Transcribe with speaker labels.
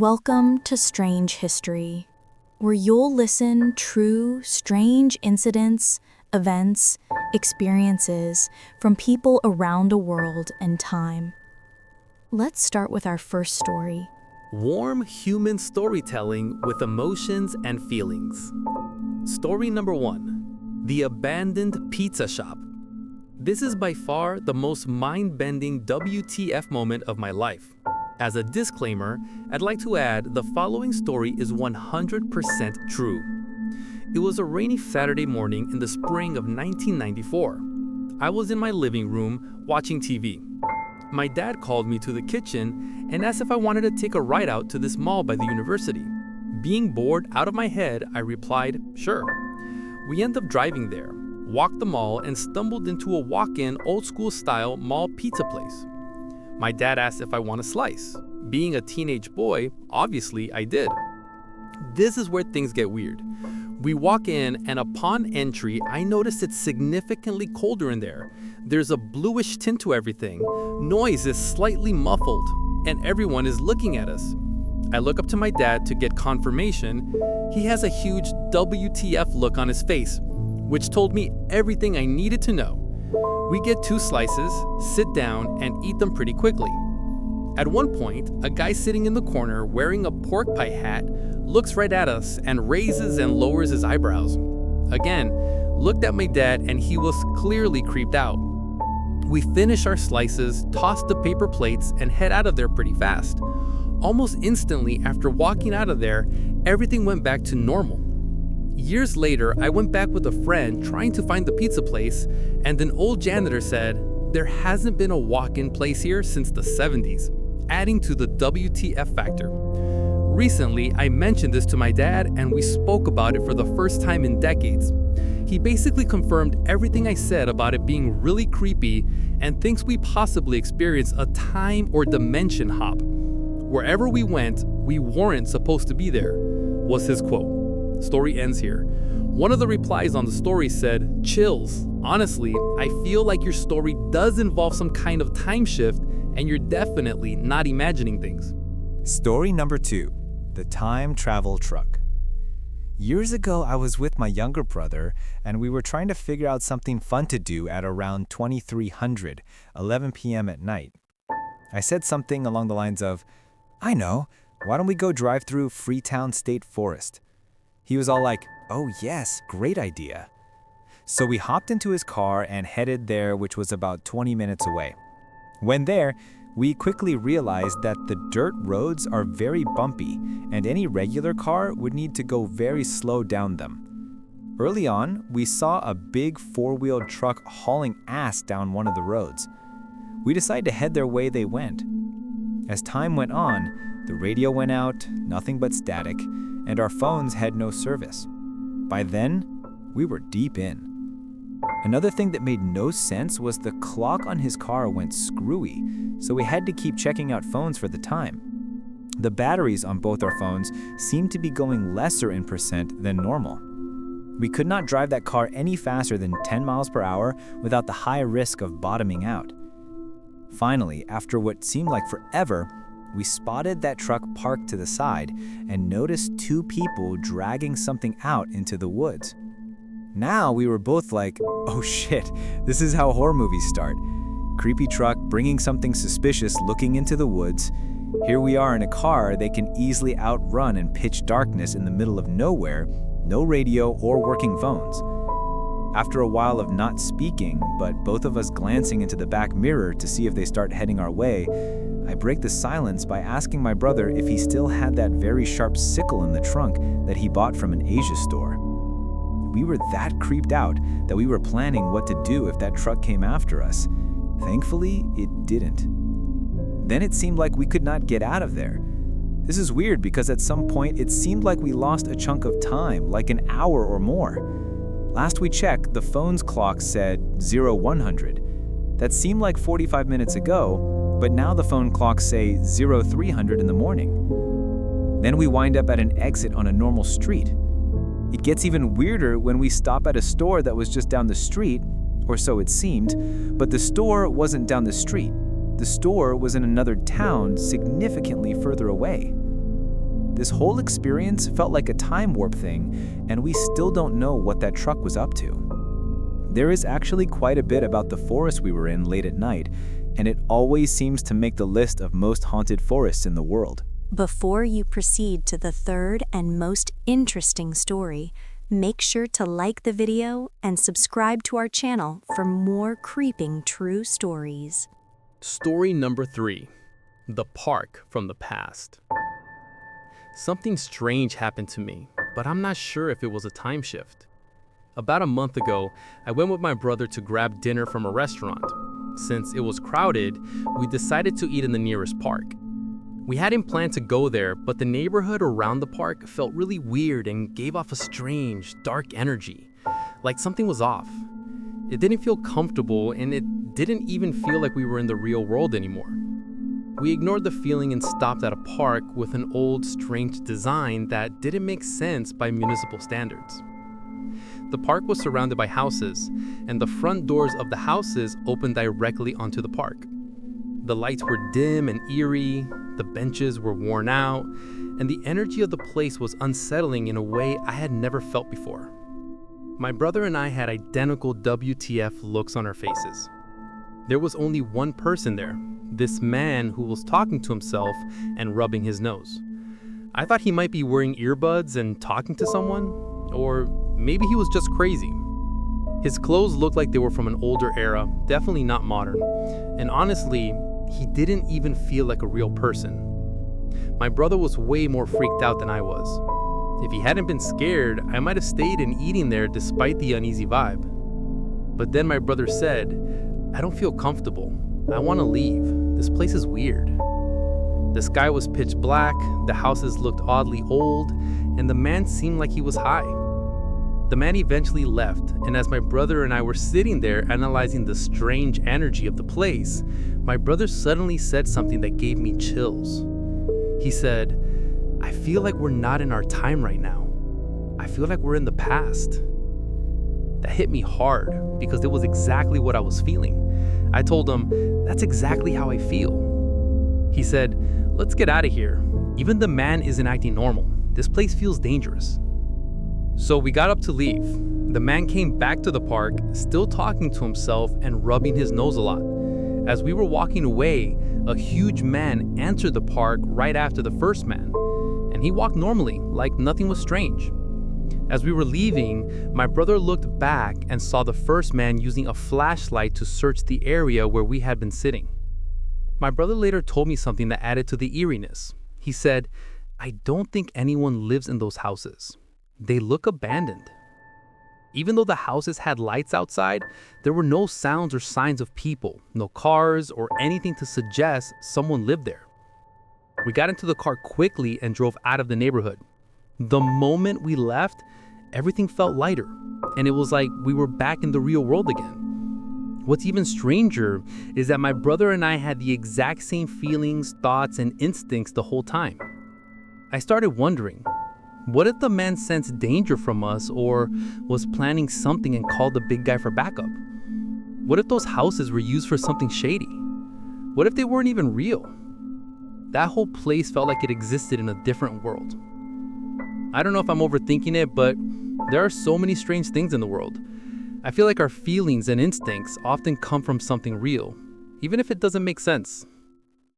Speaker 1: Welcome to Strange History, where you'll listen true, strange incidents, events, experiences from people around the world and time. Let's start with our first story.
Speaker 2: Warm human storytelling with emotions and feelings. Story number 1. The Abandoned Pizza Shop. This is by far the most mind-bending WTF moment of my life. As a disclaimer, I'd like to add the following story is 100% true. It was a rainy Saturday morning in the spring of 1994. I was in my living room watching TV. My dad called me to the kitchen and asked if I wanted to take a ride out to this mall by the university. Being bored out of my head, I replied, sure. We ended up driving there, walked the mall, and stumbled into a walk-in old-school style mall pizza place. My dad asked if I want a slice. Being a teenage boy, obviously I did. This is where things get weird. We walk in, and upon entry, I noticed it's significantly colder in there. There's a bluish tint to everything. Noise is slightly muffled, and everyone is looking at us. I look up to my dad to get confirmation. He has a huge WTF look on his face, which told me everything I needed to know. We get 2 slices, sit down, and eat them pretty quickly. At one point, a guy sitting in the corner wearing a pork pie hat looks right at us and raises and lowers his eyebrows. Again, looked at my dad and he was clearly creeped out. We finish our slices, toss the paper plates, and head out of there pretty fast. Almost instantly after walking out of there, everything went back to normal. Years later, I went back with a friend trying to find the pizza place, and an old janitor said, there hasn't been a walk-in place here since the 70s, adding to the WTF factor. Recently, I mentioned this to my dad and we spoke about it for the first time in decades. He basically confirmed everything I said about it being really creepy and thinks we possibly experienced a time or dimension hop. Wherever we went, we weren't supposed to be there, was his quote. Story ends here. One of the replies on the story said, chills. Honestly, I feel like your story does involve some kind of time shift and you're definitely not imagining things.
Speaker 3: Story number 2. The Time Travel Truck. Years ago, I was with my younger brother and we were trying to figure out something fun to do at around 2300, 11 p.m. at night. I said something along the lines of, I know, why don't we go drive through Freetown State Forest? He was all like, oh yes, great idea. So we hopped into his car and headed there, which was about 20 minutes away. When there, we quickly realized that the dirt roads are very bumpy and any regular car would need to go very slow down them. Early on, we saw a big 4-wheeled truck hauling ass down one of the roads. We decided to head their way they went. As time went on, the radio went out, nothing but static, and our phones had no service. By then, we were deep in. Another thing that made no sense was the clock on his car went screwy, so we had to keep checking out phones for the time. The batteries on both our phones seemed to be going lesser in percent than normal. We could not drive that car any faster than 10 miles per hour without the high risk of bottoming out. Finally, after what seemed like forever, we spotted that truck parked to the side and noticed 2 people dragging something out into the woods. Now we were both like, oh shit, this is how horror movies start. Creepy truck bringing something suspicious looking into the woods. Here we are in a car they can easily outrun in pitch darkness in the middle of nowhere, no radio or working phones. After a while of not speaking, but both of us glancing into the back mirror to see if they start heading our way, I break the silence by asking my brother if he still had that very sharp sickle in the trunk that he bought from an Asia store. We were that creeped out that we were planning what to do if that truck came after us. Thankfully, it didn't. Then it seemed like we could not get out of there. This is weird because at some point it seemed like we lost a chunk of time, like an hour or more. Last we checked, the phone's clock said 0100. That seemed like 45 minutes ago, but now the phone clocks say 0300 in the morning. Then we wind up at an exit on a normal street. It gets even weirder when we stop at a store that was just down the street, or so it seemed, but the store wasn't down the street. The store was in another town significantly further away. This whole experience felt like a time warp thing, and we still don't know what that truck was up to. There is actually quite a bit about the forest we were in late at night, and it always seems to make the list of most haunted forests in the world.
Speaker 4: Before you proceed to the third and most interesting story, make sure to like the video and subscribe to our channel for more creeping true stories.
Speaker 2: Story number 3. The Park from the Past. Something strange happened to me, but I'm not sure if it was a time shift. About a month ago, I went with my brother to grab dinner from a restaurant. Since it was crowded, we decided to eat in the nearest park. We hadn't planned to go there, but the neighborhood around the park felt really weird and gave off a strange, dark energy, like something was off. It didn't feel comfortable, and it didn't even feel like we were in the real world anymore. We ignored the feeling and stopped at a park with an old, strange design that didn't make sense by municipal standards. The park was surrounded by houses, and the front doors of the houses opened directly onto the park. The lights were dim and eerie, the benches were worn out, and the energy of the place was unsettling in a way I had never felt before. My brother and I had identical WTF looks on our faces. There was only one person there, this man who was talking to himself and rubbing his nose. I thought he might be wearing earbuds and talking to someone, or maybe he was just crazy. His clothes looked like they were from an older era, definitely not modern, and honestly, he didn't even feel like a real person. My brother was way more freaked out than I was. If he hadn't been scared, I might have stayed and eating there despite the uneasy vibe. But then my brother said, "I don't feel comfortable. I want to leave. This place is weird." The sky was pitch black, the houses looked oddly old, and the man seemed like he was high. The man eventually left, and as my brother and I were sitting there analyzing the strange energy of the place, my brother suddenly said something that gave me chills. He said, "I feel like we're not in our time right now. I feel like we're in the past." That hit me hard because it was exactly what I was feeling. I told him, "That's exactly how I feel." He said, "Let's get out of here. Even the man isn't acting normal. This place feels dangerous." So we got up to leave. The man came back to the park, still talking to himself and rubbing his nose a lot. As we were walking away, a huge man entered the park right after the first man, and he walked normally, like nothing was strange. As we were leaving, my brother looked back and saw the first man using a flashlight to search the area where we had been sitting. My brother later told me something that added to the eeriness. He said, "I don't think anyone lives in those houses. They look abandoned." Even though the houses had lights outside, there were no sounds or signs of people, no cars or anything to suggest someone lived there. We got into the car quickly and drove out of the neighborhood. The moment we left, everything felt lighter, and it was like we were back in the real world again. What's even stranger is that my brother and I had the exact same feelings, thoughts, and instincts the whole time. I started wondering, what if the man sensed danger from us or was planning something and called the big guy for backup? What if those houses were used for something shady? What if they weren't even real? That whole place felt like it existed in a different world. I don't know if I'm overthinking it, but there are so many strange things in the world. I feel like our feelings and instincts often come from something real, even if it doesn't make sense.